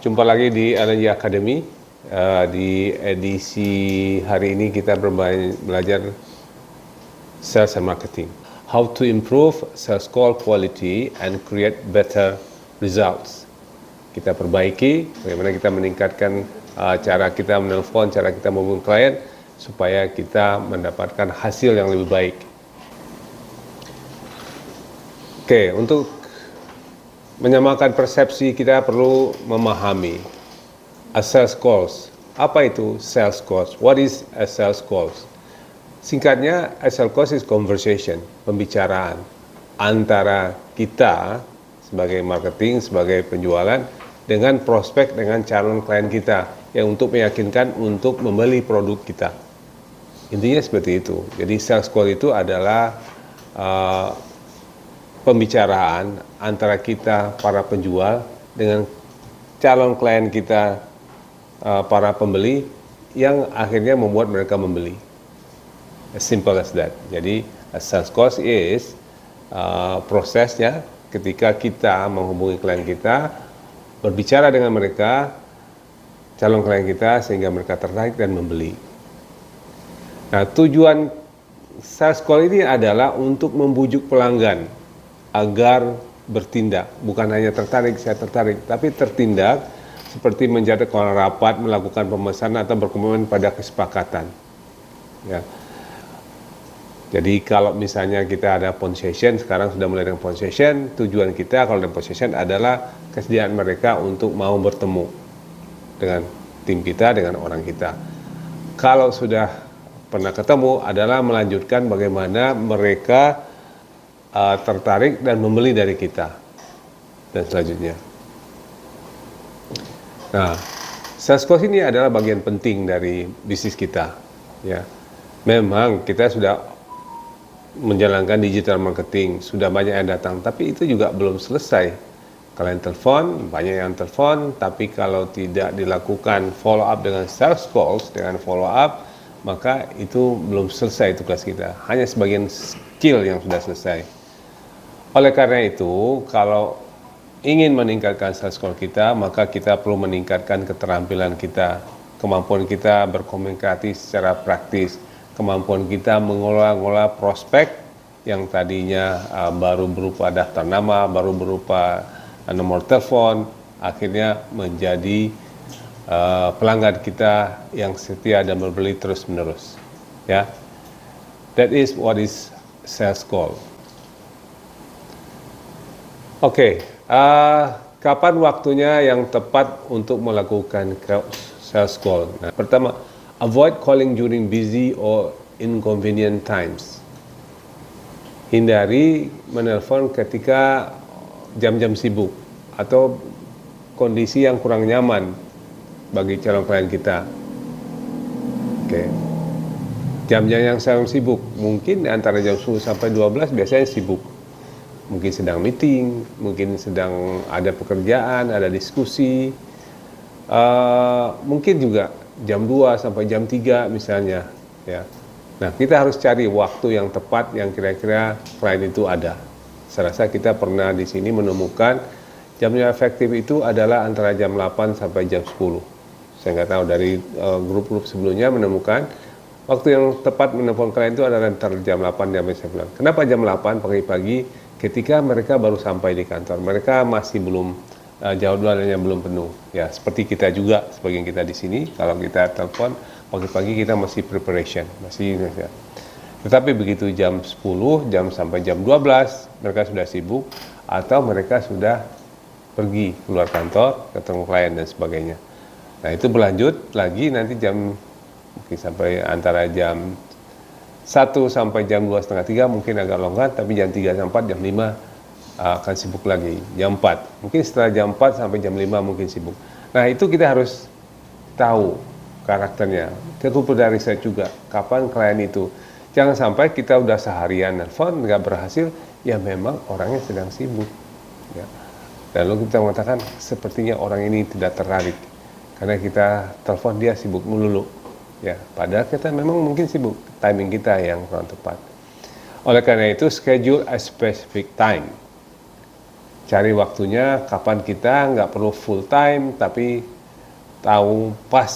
Jumpa lagi di LNG Academy. Di edisi hari ini kita belajar sales and marketing. How to improve sales call quality and create better results. Kita perbaiki bagaimana kita meningkatkan cara kita menelpon, cara kita menghubungi klien supaya kita mendapatkan hasil yang lebih baik. Oke, untuk menyamakan persepsi kita perlu memahami a sales calls. Apa itu sales calls? What is a sales calls? Singkatnya, a sales calls is conversation, pembicaraan antara kita sebagai marketing, sebagai penjualan dengan prospek, dengan calon klien kita yang untuk meyakinkan untuk membeli produk kita. Intinya seperti itu. Jadi sales call itu adalah pembicaraan antara kita para penjual dengan calon klien kita para pembeli yang akhirnya membuat mereka membeli. As simple as that. Jadi sales call is prosesnya ketika kita menghubungi klien kita, berbicara dengan mereka, calon klien kita sehingga mereka tertarik dan membeli. Nah, tujuan sales call ini adalah untuk membujuk pelanggan agar bertindak, bukan hanya tertarik, saya tertarik, tapi tertindak seperti menjadwalkan rapat, melakukan pemesanan atau berkomitmen pada kesepakatan. Ya. Jadi kalau misalnya kita ada phone session, sekarang sudah mulai dengan phone session, tujuan kita kalau ada phone session adalah kesediaan mereka untuk mau bertemu dengan tim kita, dengan orang kita. Kalau sudah pernah ketemu adalah melanjutkan bagaimana mereka tertarik dan membeli dari kita dan selanjutnya. Nah, sales call ini adalah bagian penting dari bisnis kita. Ya, memang kita sudah menjalankan digital marketing, sudah banyak yang datang, tapi itu juga belum selesai. Kalian telepon, banyak yang telepon, tapi kalau tidak dilakukan follow up dengan sales calls, dengan follow up, maka itu belum selesai tugas kita. Hanya sebagian skill yang sudah selesai. Oleh karena itu, kalau ingin meningkatkan sales call kita, maka kita perlu meningkatkan keterampilan kita, kemampuan kita berkomunikasi secara praktis, kemampuan kita mengolah prospek yang tadinya baru berupa daftar nama, baru berupa nomor telepon, akhirnya menjadi pelanggan kita yang setia dan membeli terus-menerus. Ya, that is what is sales call. Oke, kapan waktunya yang tepat untuk melakukan sales call? Nah, pertama, avoid calling during busy or inconvenient times. Hindari menelpon ketika jam-jam sibuk atau kondisi yang kurang nyaman bagi calon klien kita. Oke. Jam-jam yang selalu sibuk, mungkin antara jam 10 sampai 12 biasanya sibuk. Mungkin sedang meeting, mungkin sedang ada pekerjaan, ada diskusi, mungkin juga jam 2 sampai jam 3 misalnya. Ya. Nah, kita harus cari waktu yang tepat yang kira-kira klien itu ada. Saya rasa kita pernah di sini menemukan jam yang efektif itu adalah antara jam 8 sampai jam 10. Saya nggak tahu dari grup-grup sebelumnya menemukan waktu yang tepat menelpon klien itu adalah antara jam 8 jam 9. Kenapa jam 8 pagi-pagi? Ketika mereka baru sampai di kantor, mereka masih belum jadwalnya belum penuh. Ya, seperti kita juga, sebagian kita di sini, kalau kita telepon pagi-pagi kita masih preparation, masih. Ya. Tetapi begitu jam 10, jam sampai jam 12, mereka sudah sibuk atau mereka sudah pergi keluar kantor, ketemu klien dan sebagainya. Nah, itu berlanjut lagi nanti jam mungkin sampai antara jam 1 sampai jam 2:30 mungkin agak longgar, tapi jam 3 sampai 4, jam 5 akan sibuk lagi. Jam 4, mungkin setelah jam 4 sampai jam 5 mungkin sibuk. Nah, itu kita harus tahu karakternya. Kita perlu dari riset juga, kapan klien itu. Jangan sampai kita udah seharian nelfon, nggak berhasil, ya memang orangnya sedang sibuk. Ya. Lalu kita mengatakan, sepertinya orang ini tidak tertarik. Karena kita telepon dia sibuk melulu. Ya, padahal kita memang mungkin sibuk, timing kita yang kurang tepat. Oleh karena itu, schedule a specific time. cari waktunya kapan kita nggak perlu full time, tapi tahu pas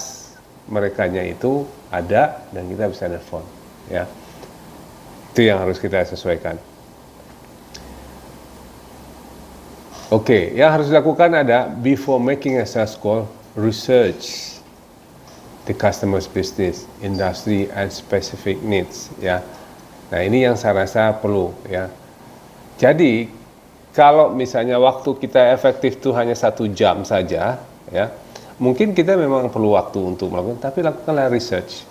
merekanya itu ada dan kita bisa nelfon, ya. Itu yang harus kita sesuaikan. Oke, yang harus dilakukan ada before making a sales call, research the customer's business, industry, and specific needs, ya. Nah, ini yang saya rasa perlu, ya. Jadi, kalau misalnya waktu kita efektif itu hanya 1 jam saja, ya, mungkin kita memang perlu waktu untuk melakukan, tapi lakukanlah research.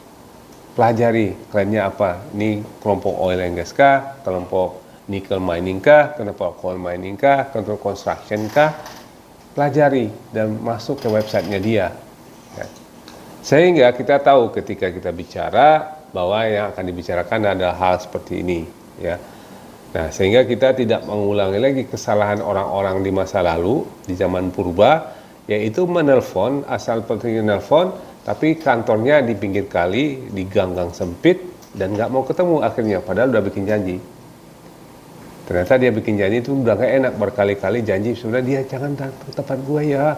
Pelajari kliennya apa. Ini kelompok oil and gas kah, kelompok nickel mining kah, kelompok coal mining kah, kelompok construction kah. Pelajari dan masuk ke websitenya dia. Ya. Sehingga kita tahu ketika kita bicara bahwa yang akan dibicarakan adalah hal seperti ini, ya. Nah, sehingga kita tidak mengulangi lagi kesalahan orang-orang di masa lalu di zaman purba, yaitu menelpon asal penting menelpon, tapi kantornya di pinggir kali, di gang-gang sempit dan nggak mau ketemu akhirnya, padahal udah bikin janji. Ternyata dia bikin janji itu udah gak enak, berkali-kali janji sudah dia jangan datang ke tempat gue ya.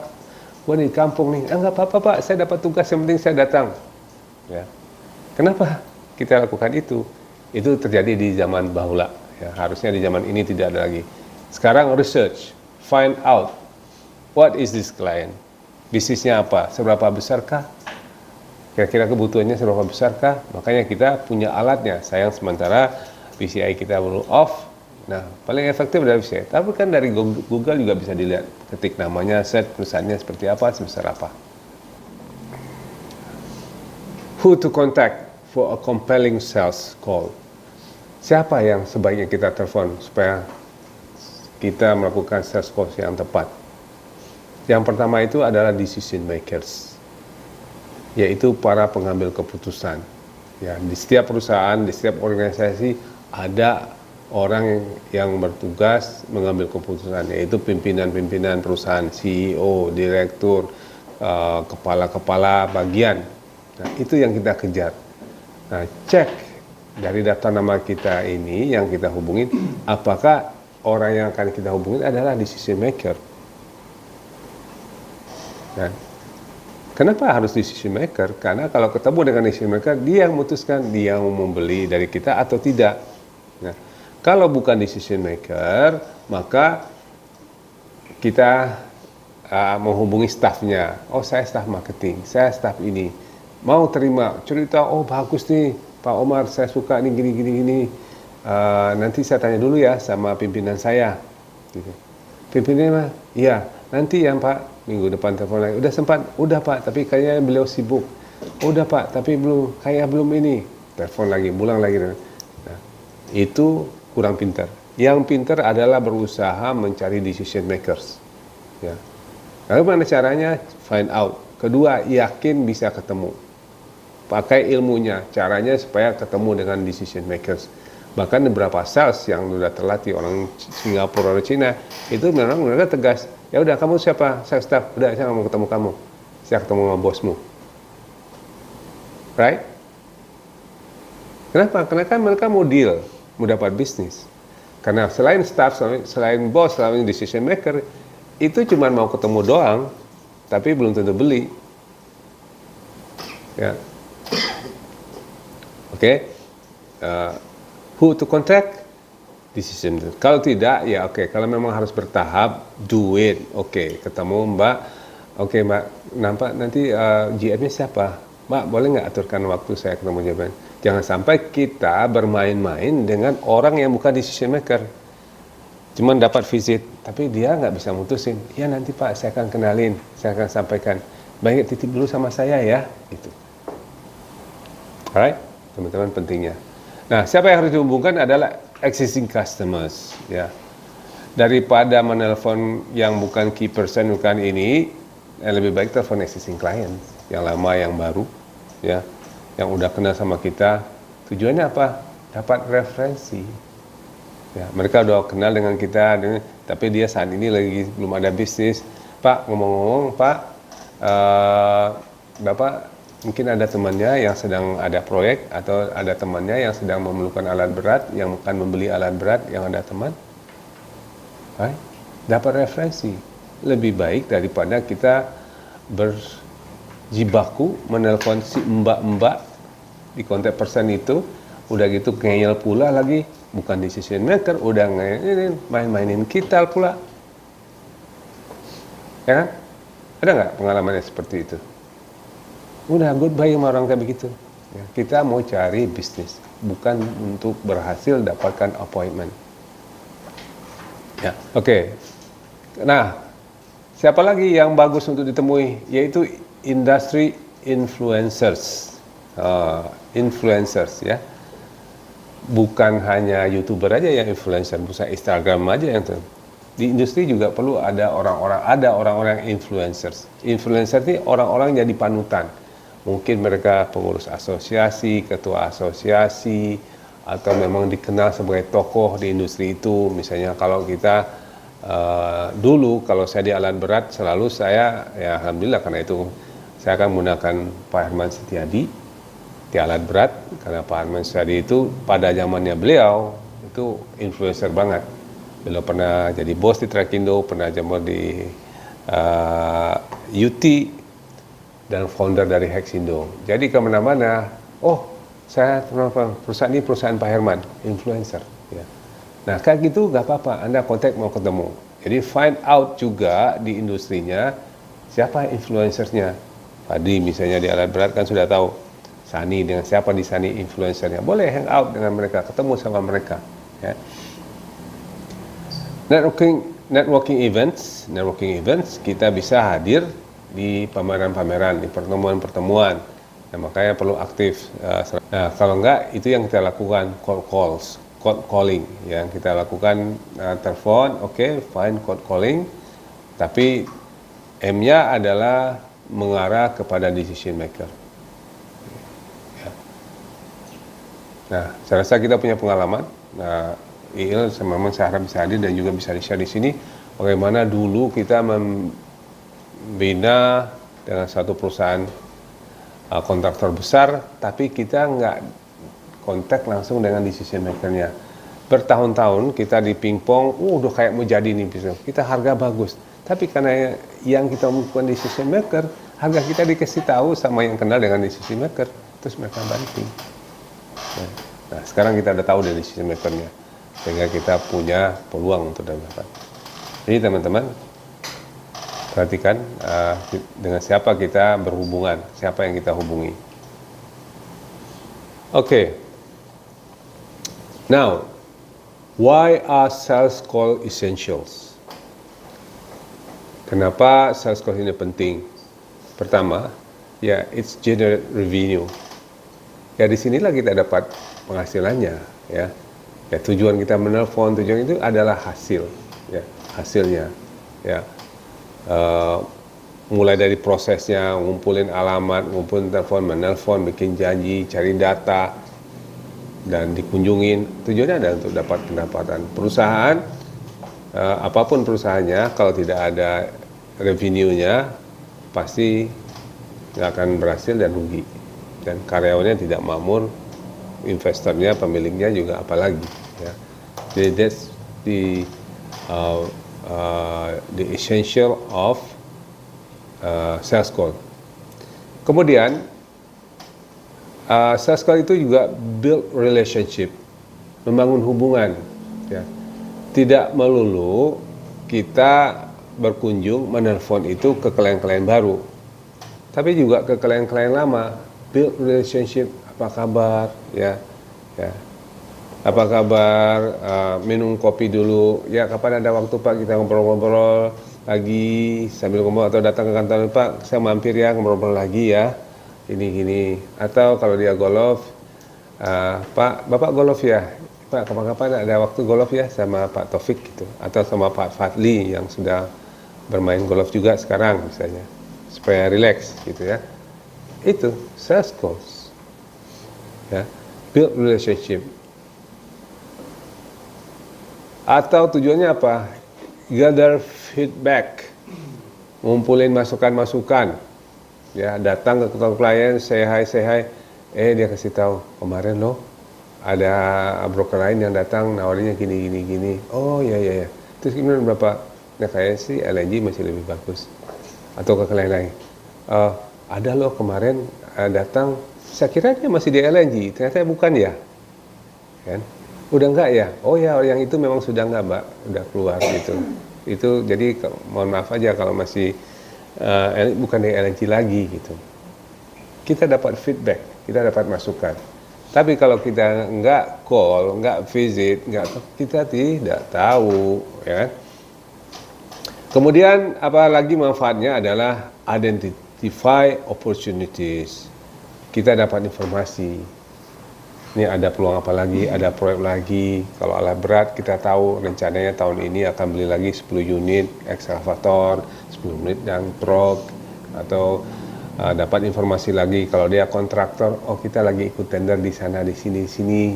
Gue di kampung nih. Enggak apa-apa Pak, saya dapat tugas yang penting saya datang. Ya. Kenapa kita lakukan itu? Itu terjadi di zaman bahula. Ya, harusnya di zaman ini tidak ada lagi. Sekarang research, find out what is this client? Bisnisnya apa? Seberapa besarkah? Kira-kira kebutuhannya seberapa besarkah? Makanya kita punya alatnya. Sayang sementara PCI kita belum off. Nah, paling efektif dari PCI. Tapi kan dari Google juga bisa dilihat. Ketik namanya, set perusahaannya seperti apa, sebesar apa. Who to contact for a compelling sales call? Siapa yang sebaiknya kita telepon supaya kita melakukan sales call yang tepat? Yang pertama itu adalah decision makers, yaitu para pengambil keputusan. Ya, di setiap perusahaan, di setiap organisasi ada orang yang bertugas mengambil keputusan, yaitu pimpinan-pimpinan perusahaan, CEO, direktur, kepala-kepala bagian. Nah, itu yang kita kejar. Nah, cek dari data nama kita ini yang kita hubungin, apakah orang yang akan kita hubungin adalah decision maker. Nah, kenapa harus decision maker? Karena kalau ketemu dengan decision maker, dia yang memutuskan dia mau membeli dari kita atau tidak. Nah, kalau bukan decision maker, maka kita menghubungi staffnya. Oh, saya staff marketing, saya staff ini. Mau terima cerita, oh bagus nih Pak Omar, saya suka nih gini. Nanti saya tanya dulu ya sama pimpinan saya. Gitu. Pimpinannya mah, iya nanti ya Pak, minggu depan telepon lagi. Udah sempat? Udah Pak, tapi kayaknya beliau sibuk. Udah Pak, tapi belum ini. Telepon lagi, pulang lagi. Nah, itu kurang pintar. Yang pintar adalah berusaha mencari decision makers. Ya. Lalu mana caranya? Find out. Kedua, yakin bisa ketemu. Pakai ilmunya, caranya supaya ketemu dengan decision makers. Bahkan beberapa sales yang sudah terlatih orang Singapura atau Cina itu memang mereka tegas. Ya udah kamu siapa? Saya staff. Udah saya mau ketemu kamu. Saya ketemu sama bosmu. Right? Kenapa? Karena kan mereka mau deal, mau dapat bisnis. Karena selain staff, selain bos, selain decision maker, itu cuma mau ketemu doang, tapi belum tentu beli. Ya. Oke. Who to contact? Decision. Kalau tidak, ya oke. Kalau memang harus bertahap, do it. Oke, ketemu Mbak. Oke Mbak, nampak nanti GM-nya siapa? Mbak, boleh nggak aturkan waktu saya ketemu GM? Jangan sampai kita bermain-main dengan orang yang bukan decision maker. Cuman dapat visit, tapi dia nggak bisa mutusin. Ya nanti Pak, saya akan kenalin, saya akan sampaikan. Baik, titip dulu sama saya ya. Gitu. Alright, teman-teman pentingnya. Nah, siapa yang harus dihubungkan adalah existing customers, ya. Daripada menelpon yang bukan key person, bukan ini, lebih baik telepon existing client, yang lama, yang baru, ya, yang udah kenal sama kita. Tujuannya apa? Dapat referensi. Ya, mereka udah kenal dengan kita, tapi dia saat ini lagi belum ada bisnis. Pak, ngomong-ngomong, Pak, Bapak mungkin ada temannya yang sedang ada proyek atau ada temannya yang sedang memerlukan alat berat, yang akan membeli alat berat, yang ada teman. Right? dapat referensi. Lebih baik daripada kita berjibaku menelpon si mbak-mbak di kontak person itu, udah gitu ngeyel pula lagi, bukan decision maker, udah main-mainin kita pula. Ya kan? Ada nggak pengalamannya seperti itu? Udah goodbye sama orang kayak begitu. Ya, kita mau cari bisnis, bukan untuk berhasil dapatkan appointment. Ya, oke. Nah, siapa lagi yang bagus untuk ditemui? Yaitu industri influencers. Influencers ya. Bukan hanya YouTuber aja yang influencer, bukan Instagram aja yang tuh. Di industri juga perlu ada orang-orang influencers. Influencer ini orang-orang jadi panutan. Mungkin mereka pengurus asosiasi, ketua asosiasi, atau memang dikenal sebagai tokoh di industri itu. Misalnya kalau kita dulu kalau saya di alat berat selalu saya, ya alhamdulillah karena itu saya akan menggunakan Pak Herman Setiadi di alat berat, karena Pak Herman Setiadi itu pada zamannya beliau itu influencer banget. Beliau pernah jadi bos di Trakindo, pernah jamur di UT, dan founder dari Hexindo. Jadi kemana-mana, oh saya perusahaan ini perusahaan Pak Herman, influencer. Ya. Nah kayak gitu nggak apa-apa, Anda kontak mau ketemu. Jadi find out juga di industrinya siapa influencernya. Tadi misalnya di alat berat kan sudah tahu Sani, dengan siapa di Sani influencernya. Boleh hang out dengan mereka, ketemu sama mereka. Ya. Networking events kita bisa hadir di pameran-pameran, di pertemuan-pertemuan. Nah, makanya perlu aktif. Nah, kalau enggak, itu yang kita lakukan, cold calling. Yang kita lakukan telepon, fine, cold calling. Tapi M-nya adalah mengarah kepada decision maker. Ya. Nah, saya rasa kita punya pengalaman. Nah, IIL memang saya harap bisa hadir dan juga bisa di-share di sini bagaimana dulu kita membina dengan satu perusahaan kontraktor besar, tapi kita nggak kontak langsung dengan decision maker-nya. Bertahun-tahun kita di pingpong, udah kayak mau jadi nih bisnis. Kita harga bagus, tapi karena yang kita bukan decision maker, harga kita dikasih tahu sama yang kenal dengan decision maker, terus mereka banting. Nah, sekarang kita udah tahu dari decision maker-nya, sehingga kita punya peluang untuk dapat. Jadi teman-teman, perhatikan dengan siapa kita berhubungan, siapa yang kita hubungi. Now, why are sales call essentials? Kenapa sales call ini penting? Pertama, ya it's generate revenue. Ya disinilah kita dapat penghasilannya, ya. Ya tujuan kita menelpon, tujuan itu adalah hasil, ya hasilnya, ya. Mulai dari prosesnya, ngumpulin alamat, ngumpulin telepon, menelpon, bikin janji, cari data, dan dikunjungin. Tujuannya adalah untuk dapat pendapatan. Perusahaan, apapun perusahaannya, kalau tidak ada revenue-nya, pasti nggak akan berhasil dan rugi. Dan karyawannya tidak makmur, investornya, pemiliknya juga apalagi. Ya. Jadi that's the essential of sales call. Kemudian sales call itu juga build relationship, membangun hubungan. Ya. Tidak melulu kita berkunjung menelpon itu ke klien-klien baru, tapi juga ke klien-klien lama. Build relationship, apa kabar, ya. Apa kabar, minum kopi dulu, ya kapan ada waktu Pak kita ngobrol-ngobrol lagi sambil ngomong, atau datang ke kantor Pak, saya mampir ya ngobrol lagi ya, gini. Atau kalau dia golf, Pak, Bapak golf ya, Pak kapan-kapan ada waktu golf ya sama Pak Taufik gitu, atau sama Pak Fadli yang sudah bermain golf juga sekarang misalnya, supaya relax gitu ya. Itu sales calls, ya, build relationship. Atau tujuannya apa? Gather feedback, ngumpulin masukan-masukan, ya datang ke klien, say hi, dia kasih tahu kemarin loh ada broker lain yang datang nawarinnya gini. Oh ya, terus gimana berapa? Nah kayaknya sih LNG masih lebih bagus. Atau ke klien lain, ada loh kemarin datang, saya kira dia masih di LNG, ternyata bukan ya, kan? Udah enggak ya? Oh ya, yang itu memang sudah enggak, Mbak, udah keluar gitu. Itu jadi mohon maaf aja kalau masih bukan di LNG lagi gitu. Kita dapat feedback, kita dapat masukan. Tapi kalau kita enggak call, enggak visit, kita tidak tahu, ya kan? Kemudian apalagi manfaatnya adalah identify opportunities. Kita dapat informasi. Ini ada peluang apa lagi, ada proyek lagi. Kalau alat berat kita tahu rencananya tahun ini akan beli lagi 10 unit ekskavator, 10 unit dump truck, atau dapat informasi lagi kalau dia kontraktor, oh kita lagi ikut tender di sana, di sini.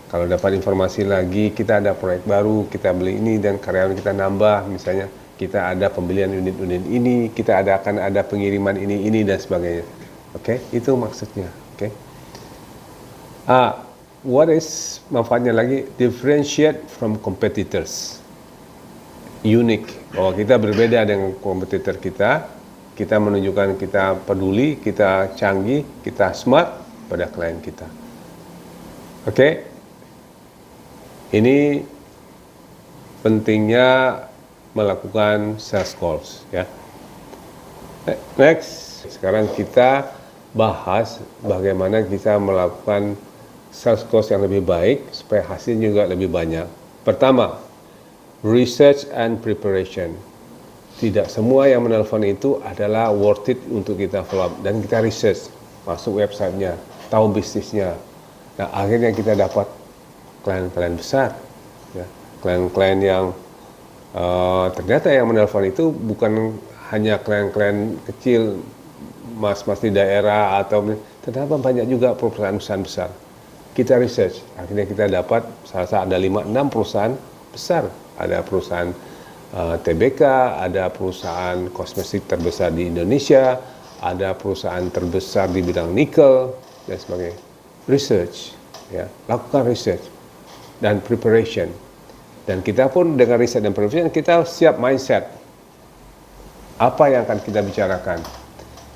Kalau dapat informasi lagi, kita ada proyek baru, kita beli ini dan karyawan kita nambah, misalnya kita ada pembelian unit-unit ini, kita akan ada pengiriman ini dan sebagainya. Oke, itu maksudnya. Oke. What is manfaatnya lagi? Differentiate from competitors. Unik. Bahwa kita berbeda dengan kompetitor kita. Kita menunjukkan kita peduli, kita canggih, kita smart pada klien kita. Oke. Ini pentingnya melakukan sales calls, ya. Next, sekarang kita bahas bagaimana kita melakukan sales calls yang lebih baik supaya hasilnya juga lebih banyak. Pertama, research and preparation. Tidak semua yang menelpon itu adalah worth it untuk kita follow up, dan kita research, masuk websitenya, tahu bisnisnya. Nah, akhirnya kita dapat klien-klien besar, ya. Klien-klien yang ternyata yang menelpon itu bukan hanya klien-klien kecil, mas-mas di daerah, atau ternyata banyak juga perusahaan besar. Kita research, akhirnya kita dapat ada 5-6 perusahaan besar. Ada perusahaan TBK, ada perusahaan kosmetik terbesar di Indonesia, ada perusahaan terbesar di bidang nikel dan sebagainya. Research, ya, lakukan research dan preparation. Dan kita pun dengan riset dan preparation kita siap mindset. Apa yang akan kita bicarakan?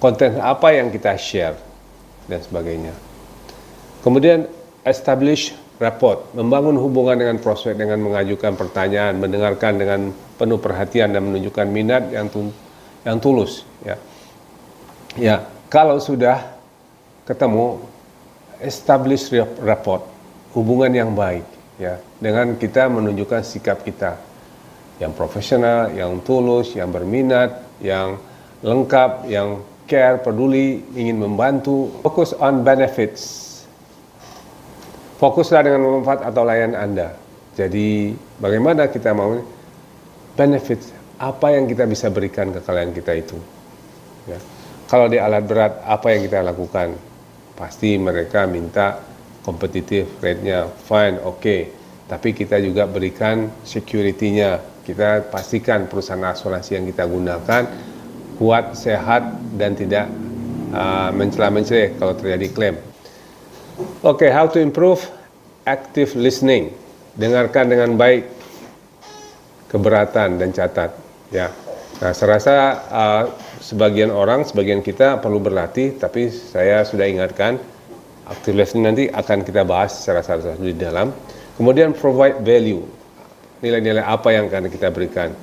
Konten apa yang kita share dan sebagainya. Kemudian establish rapport, membangun hubungan dengan prospek dengan mengajukan pertanyaan, mendengarkan dengan penuh perhatian dan menunjukkan minat yang tulus, ya. Ya, kalau sudah ketemu, establish rapport, hubungan yang baik, ya, dengan kita menunjukkan sikap kita yang profesional, yang tulus, yang berminat, yang lengkap, yang care, peduli, ingin membantu. Fokus on benefits. Fokuslah dengan manfaat atau layanan Anda. Jadi bagaimana kita mau benefits, apa yang kita bisa berikan ke klien kita itu, ya. Kalau di alat berat, apa yang kita lakukan? Pasti mereka minta kompetitif rate-nya, fine, oke. Tapi kita juga berikan security-nya. Kita pastikan perusahaan asuransi yang kita gunakan kuat, sehat, dan tidak mencela-mencela kalau terjadi klaim. Oke, how to improve active listening. Dengarkan dengan baik, keberatan dan catat, ya. Nah, saya rasa sebagian kita perlu berlatih, tapi saya sudah ingatkan, active listening nanti akan kita bahas secara satu-satu di dalam. Kemudian provide value, nilai-nilai apa yang akan kita berikan.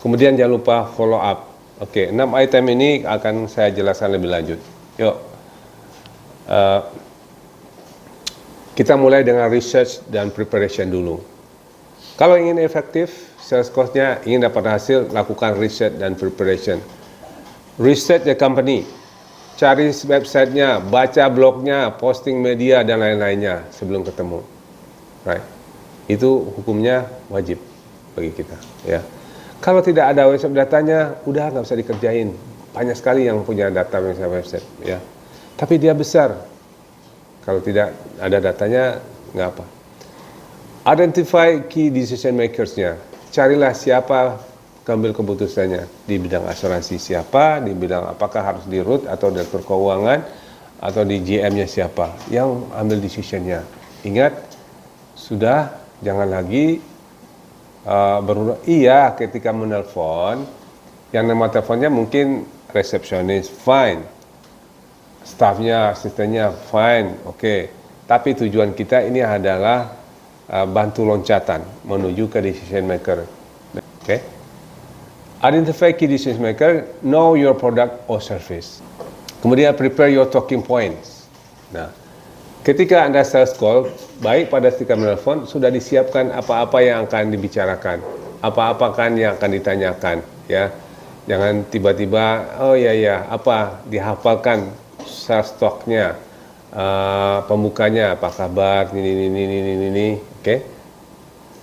Kemudian jangan lupa follow up. Oke, 6 item ini akan saya jelaskan lebih lanjut. Yuk, kita mulai dengan research dan preparation dulu. Kalau ingin efektif, sales cost-nya ingin dapat hasil, lakukan research dan preparation. Research the company, cari websitenya, baca blognya, posting media dan lain-lainnya sebelum ketemu. Right? Itu hukumnya wajib bagi kita, ya. Kalau tidak ada website datanya, udah nggak usah dikerjain. Banyak sekali yang punya data website, ya. Tapi dia besar. Kalau tidak ada datanya, nggak apa. Identify key decision makers-nya. Carilah siapa pengambil keputusannya. Di bidang asuransi siapa, di bidang apakah harus di root atau direktur keuangan, atau di GM-nya siapa yang ambil decision-nya. Ingat, sudah jangan lagi Iya, ketika menelpon, yang nama teleponnya mungkin resepsionis, fine. Staffnya, asistennya, fine, oke. Tapi tujuan kita ini adalah bantu loncatan menuju ke decision maker. Oke. Identify key decision maker, know your product or service. Kemudian prepare your talking points. Nah, ketika Anda sales call, baik pada ketika menelpon, sudah disiapkan apa-apa yang akan dibicarakan, apa-apa kan yang akan ditanyakan, ya. Jangan tiba-tiba, oh ya, apa, dihafalkan sales talk-nya, pembukanya, apa kabar, ini, oke.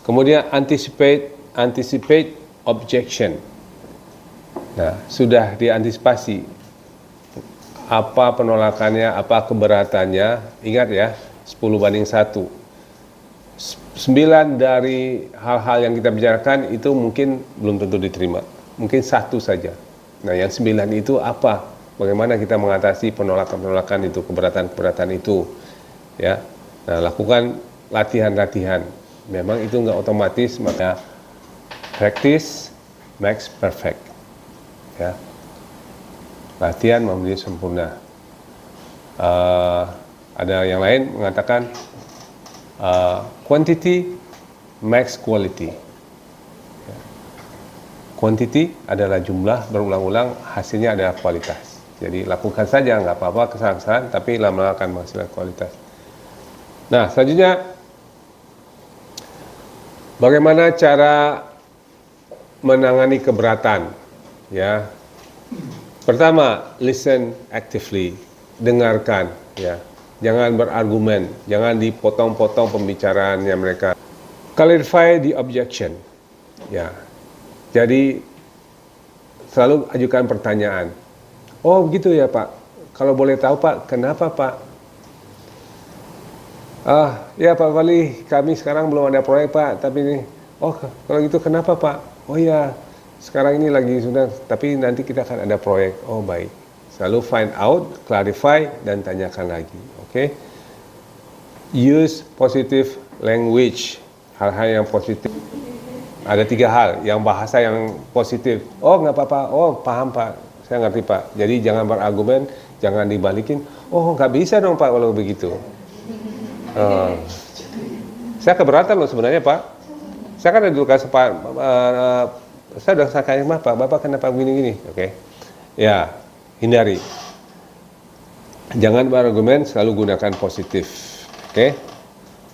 Kemudian anticipate objection. Nah, sudah diantisipasi apa penolakannya, apa keberatannya. Ingat ya, 10:1. 9 dari hal-hal yang kita bicarakan itu mungkin belum tentu diterima. Mungkin 1 saja. Nah, yang 9 itu apa? Bagaimana kita mengatasi penolakan-penolakan itu, keberatan-keberatan itu, ya. Nah, lakukan latihan-latihan. Memang itu nggak otomatis, maka practice makes perfect, ya. Latihan menjadi sempurna. Ada yang lain mengatakan quantity makes quality. Quantity adalah jumlah berulang-ulang, hasilnya adalah kualitas. Jadi lakukan saja, nggak apa-apa kesalahan-kesalahan, tapi lama-lama akan menghasilkan kualitas. Nah, selanjutnya, bagaimana cara menangani keberatan? Ya, pertama, listen actively, dengarkan. Ya, jangan berargumen, jangan dipotong-potong pembicaraannya mereka. Clarify the objection. Ya. Jadi selalu ajukan pertanyaan. Oh begitu ya Pak. Kalau boleh tahu Pak, kenapa Pak? Ya Pak Wali, kami sekarang belum ada proyek Pak. Tapi ini, oh kalau gitu kenapa Pak? Oh ya, sekarang ini lagi sudah. Tapi nanti kita akan ada proyek. Oh baik. Selalu find out, clarify, dan tanyakan lagi. Oke? Use positive language. Hal-hal yang positif. Ada 3 hal, yang bahasa yang positif. Oh nggak apa-apa, oh paham Pak, saya ngerti Pak. Jadi jangan berargumen, jangan dibalikin. Oh nggak bisa dong Pak kalau begitu. Saya keberatan loh sebenarnya Pak. Saya kan dulu kasih Pak, saya udah sakit mah Pak, Bapak kenapa begini-gini? Oke. Ya, hindari. Jangan berargumen, selalu gunakan positif. Oke.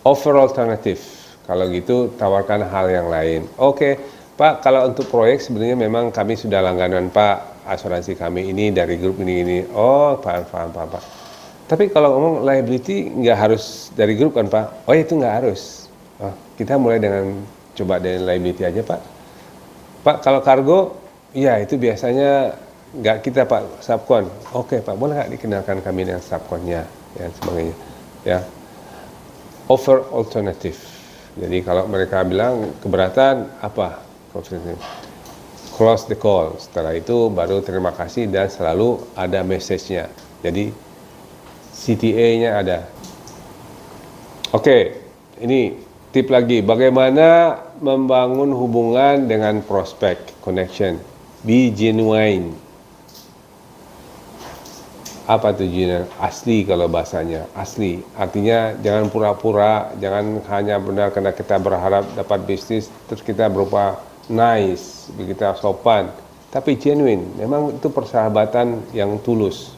Offer alternative. Kalau gitu tawarkan hal yang lain. Oke, Pak, kalau untuk proyek sebenarnya memang kami sudah langganan Pak, asuransi kami ini dari grup ini. Oh, paham Pak. Tapi kalau ngomong liability nggak harus dari grup kan Pak? Oh itu nggak harus. Oh, kita mulai dengan coba dari liability aja Pak. Pak, kalau kargo, ya itu biasanya nggak kita Pak, subkon. Oke Pak, boleh nggak dikenalkan kami dengan subkonnya, ya sebagainya. Ya, offer alternative. Jadi kalau mereka bilang keberatan apa? Close the call. Setelah itu baru terima kasih dan selalu ada message-nya. Jadi CTA-nya ada. Oke, ini tip lagi. Bagaimana membangun hubungan dengan prospek, connection. Be genuine. Apa tujuannya? Asli kalau bahasanya, asli. Artinya jangan pura-pura, jangan hanya benar karena kita berharap dapat bisnis, terus kita berupa nice, kita sopan. Tapi genuine, memang itu persahabatan yang tulus.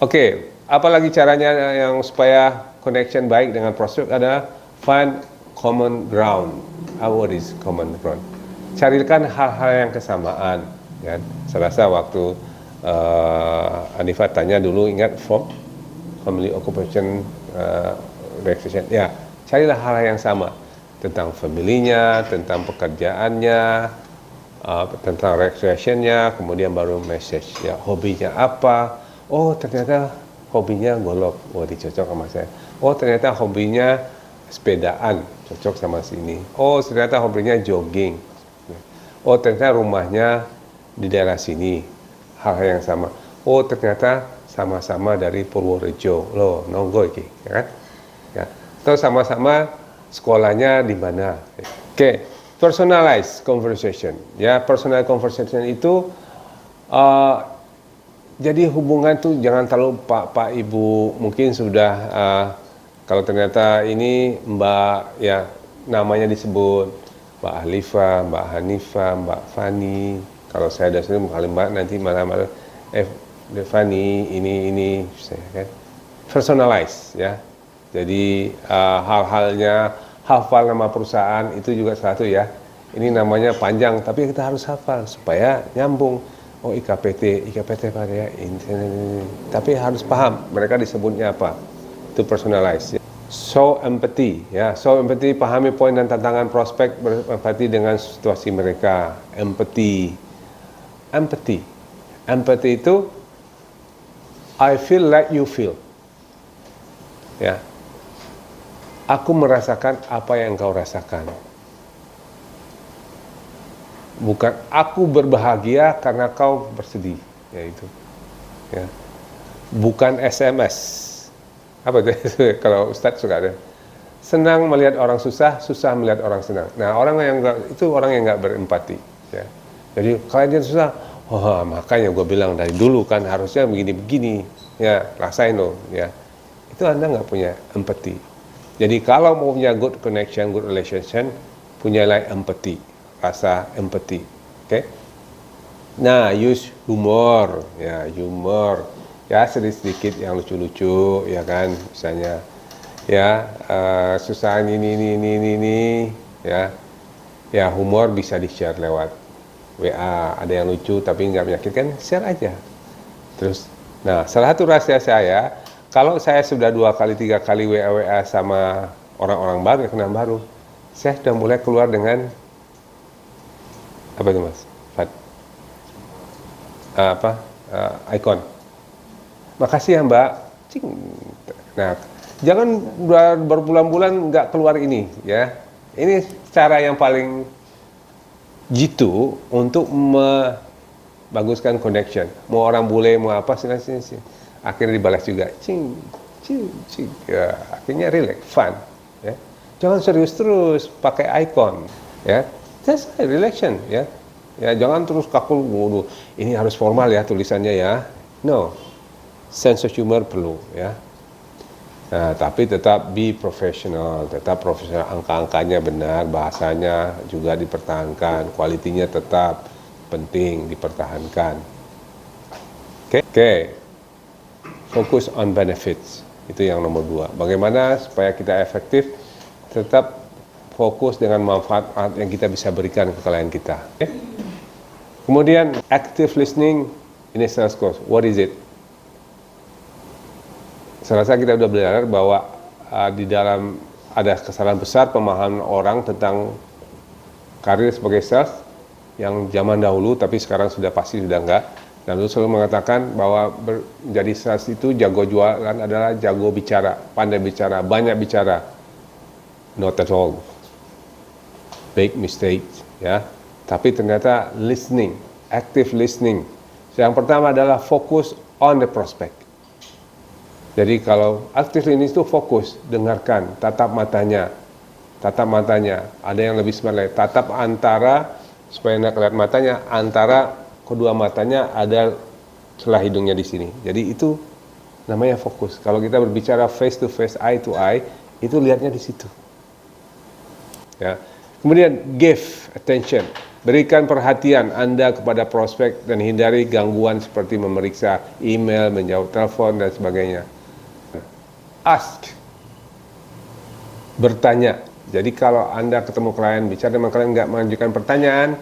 Oke, apalagi caranya yang supaya connection baik dengan prospek adalah find common ground. What is common ground? Carikan hal-hal yang kesamaan. Ya. Saya rasa waktu Anifah tanya dulu, ingat family occupation relaxation, ya carilah hal yang sama tentang familinya, tentang pekerjaannya, tentang recreationnya, kemudian baru message, ya hobinya apa. Oh ternyata hobinya golf, wah dicocok sama saya. Oh ternyata hobinya sepedaan, cocok sama sini. Oh ternyata hobinya jogging. Oh ternyata rumahnya di daerah sini. Hal yang sama. Oh ternyata sama-sama dari Purworejo loh, nonggo iki, ya kan? Ya. Atau sama-sama sekolahnya di mana? Oke, Personalized conversation. Ya, personal conversation itu jadi hubungan tuh jangan terlalu Pak Ibu, mungkin sudah kalau ternyata ini Mbak ya namanya disebut Mbak Alifah, Mbak Hanifah, Mbak Fani. Kalau saya ada sini kali Mbak nanti malam Fani ini saya kan personalize ya. Jadi hal-halnya hafal nama perusahaan itu juga satu ya. Ini namanya panjang tapi kita harus hafal supaya nyambung. Oh IKPT Pak ya, tapi harus paham mereka disebutnya apa. Itu personalize. Ya. Show empathy, ya. Show empathy, pahami poin dan tantangan prospek, berempati dengan situasi mereka. Empathy itu I feel like you feel. Ya, aku merasakan apa yang kau rasakan. Bukan aku berbahagia karena kau bersedih, yaitu ya. Bukan SMS. Apa itu? Kalau Ustadz suka ada. Senang melihat orang susah, susah melihat orang senang. Nah, orang yang nggak berempati. Ya. Jadi kalau dia susah, oh makanya gue bilang dari dulu kan harusnya begini-begini. Ya, rasain loh. Ya, itu Anda nggak punya empati. Jadi kalau mau punya good connection, good relationship, punyalah empati. Rasa empati, oke? Nah, use humor, ya humor, ya sedikit yang lucu-lucu, ya kan, misalnya, ya susahan ini, ya humor bisa di-share lewat WA, ada yang lucu tapi nggak menyakitkan, share aja. Terus, nah salah satu rahasia saya, kalau saya sudah 2 kali 3 kali WA sama orang-orang baru, kenal baru, saya sudah mulai keluar dengan apa itu Mas? Icon. Makasih ya Mbak. Cing. Nah, jangan berbulan-bulan nggak keluar ini ya. Ini cara yang paling jitu untuk membaguskan connection. Mau orang bule mau apa sini. Akhirnya dibalas juga. Cing. Ya, akhirnya relax, fun. Ya. Jangan serius terus pakai icon. Ya. Just relaxation ya. Ya jangan terus kaku, ini harus formal ya tulisannya ya. No. Sense of humor perlu ya. Nah, tapi tetap be professional, tetap profesional, angka-angkanya benar, bahasanya juga dipertahankan, kualitinya tetap penting dipertahankan. Oke. Fokus on benefits. Itu yang nomor 2. Bagaimana supaya kita efektif tetap fokus dengan manfaat yang kita bisa berikan ke klien kita. Okay? Kemudian active listening ini sales course. What is it? Saya rasa kita sudah belajar bahwa di dalam ada kesalahan besar pemahaman orang tentang karir sebagai sales yang zaman dahulu tapi sekarang sudah pasti sudah enggak. Dan lalu selalu mengatakan bahwa menjadi sales itu jago jualan adalah jago bicara, pandai bicara, banyak bicara. Not at all. Big mistake ya. Tapi ternyata listening, active listening. Yang pertama adalah fokus on the prospect. Jadi kalau active listening itu fokus, dengarkan, tatap matanya. Ada yang lebih smart lagi. Tatap antara supaya enak lihat matanya, antara kedua matanya ada celah hidungnya di sini. Jadi itu namanya fokus. Kalau kita berbicara face to face, eye to eye, itu lihatnya di situ. Ya. Kemudian give attention, berikan perhatian Anda kepada prospek dan hindari gangguan seperti memeriksa email, menjawab telepon dan sebagainya. Ask, bertanya. Jadi kalau Anda ketemu klien, bicara dengan klien nggak mengajukan pertanyaan,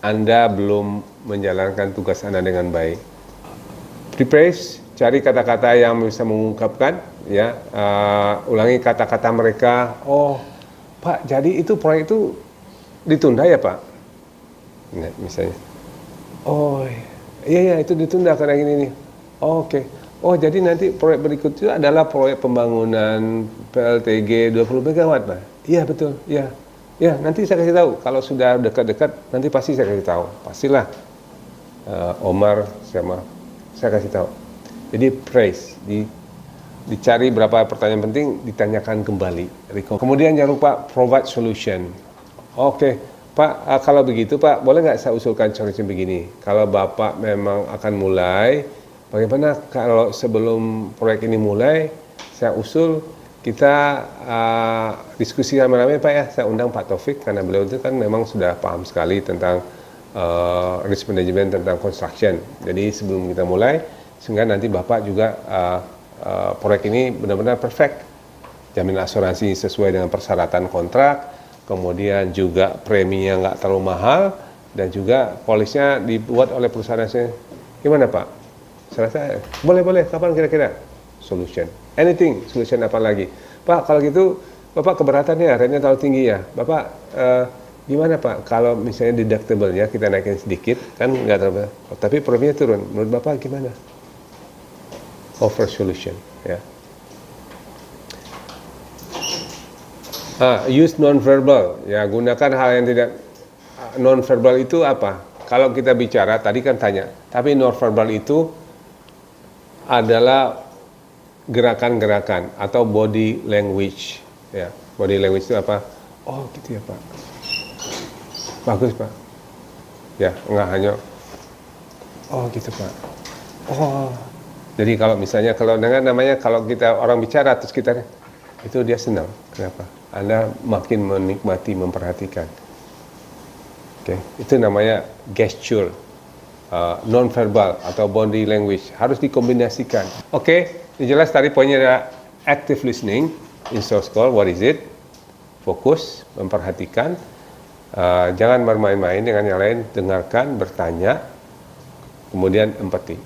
Anda belum menjalankan tugas Anda dengan baik. Rephrase, cari kata-kata yang bisa mengungkapkan, ya, ulangi kata-kata mereka. Oh, Pak, jadi itu proyek itu ditunda ya Pak? Nah, misalnya. Oh, iya itu ditunda karena gini nih. Oh, oke. Oh, jadi nanti proyek berikutnya adalah proyek pembangunan PLTG 20 MW Pak? Iya betul, iya. Ya, nanti saya kasih tahu. Kalau sudah dekat-dekat, nanti pasti saya kasih tahu. Pastilah. Omar sama saya kasih tahu. Jadi praise, dicari berapa pertanyaan penting, ditanyakan kembali. Kemudian jangan lupa provide solution. Oke, Pak, kalau begitu Pak, boleh nggak saya usulkan solusi begini? Kalau Bapak memang akan mulai, bagaimana kalau sebelum proyek ini mulai, saya usul kita diskusi ramai-ramai Pak ya. Saya undang Pak Taufik karena beliau itu kan memang sudah paham sekali tentang risk management, tentang construction. Jadi sebelum kita mulai, sehingga nanti Bapak juga proyek ini benar-benar perfect. Jaminan asuransi sesuai dengan persyaratan kontrak, kemudian juga preminya nggak terlalu mahal, dan juga polisnya dibuat oleh perusahaan asing. Gimana Pak? Saya rasa boleh, kapan kira-kira? Solution. Anything, solution apa lagi? Pak, kalau gitu Bapak keberatan ya, rate-nya terlalu tinggi ya. Bapak gimana Pak? Kalau misalnya deductible-nya kita naikin sedikit, kan nggak terlalu, tapi preminya turun. Menurut Bapak gimana? Offer solution, ya. Use non-verbal, ya gunakan hal yang tidak non-verbal itu apa? Kalau kita bicara, tadi kan tanya, tapi non-verbal itu adalah gerakan-gerakan atau body language, ya. Body language itu apa? Oh gitu ya Pak, bagus Pak, ya nggak hanya, oh gitu Pak, oh. Jadi kalau misalnya kalau dengan namanya kalau kita orang bicara terus kita itu dia senang, kenapa? Anda makin menikmati, memperhatikan. Oke, itu namanya gesture, non-verbal atau body language. Harus dikombinasikan. Oke, jelas tadi poinnya adalah active listening in sales call. What is it? Fokus, memperhatikan. Jangan bermain-main dengan yang lain. Dengarkan, bertanya. Kemudian empathy.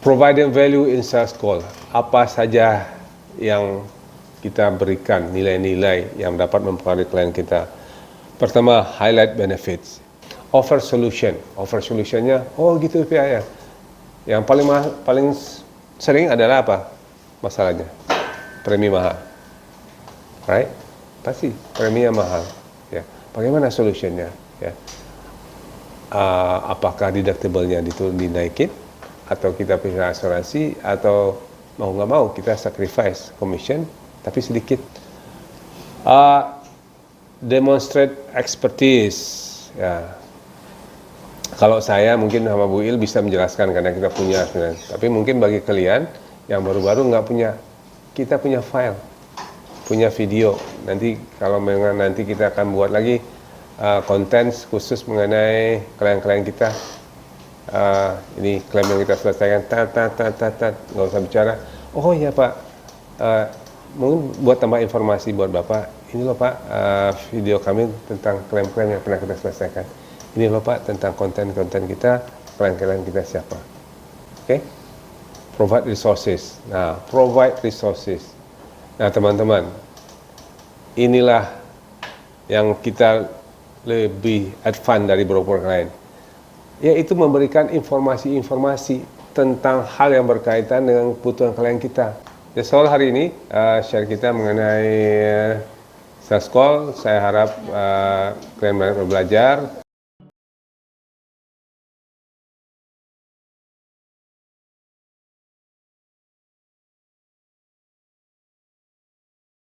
Providing value in sales call. Apa saja yang kita berikan nilai-nilai yang dapat mempengaruhi klien kita. Pertama, highlight benefits. Offer solution. Offer solutionnya, oh gitu Pak ya. Yang paling sering adalah apa masalahnya? Premi mahal. Right? Pasti preminya mahal. Ya. Bagaimana solutionnya? Ya. Apakah deductible-nya dinaikin? Atau kita pilih asuransi? Atau mau nggak mau kita sacrifice commission? Tapi sedikit. Demonstrate expertise. Ya. Kalau saya mungkin sama Bu Il bisa menjelaskan karena kita punya. Tapi mungkin bagi kalian yang baru-baru nggak punya, kita punya file, punya video. Nanti kalau memang nanti kita akan buat lagi konten khusus mengenai klien-klien kita. Ini klaim yang kita selesaikan, nggak usah bicara. Oh ya Pak. Mungkin buat tambah informasi buat Bapak, ini loh Pak, video kami tentang klaim-klaim yang pernah kita selesaikan. Ini loh Pak, tentang konten-konten kita, klien-klien kita siapa. Oke? Provide resources. Nah, provide resources. Nah, teman-teman, inilah yang kita lebih advance dari broker lain. Yaitu memberikan informasi-informasi tentang hal yang berkaitan dengan kebutuhan klien kita. Ya, soal hari ini share kita mengenai sales call. Saya harap kalian belajar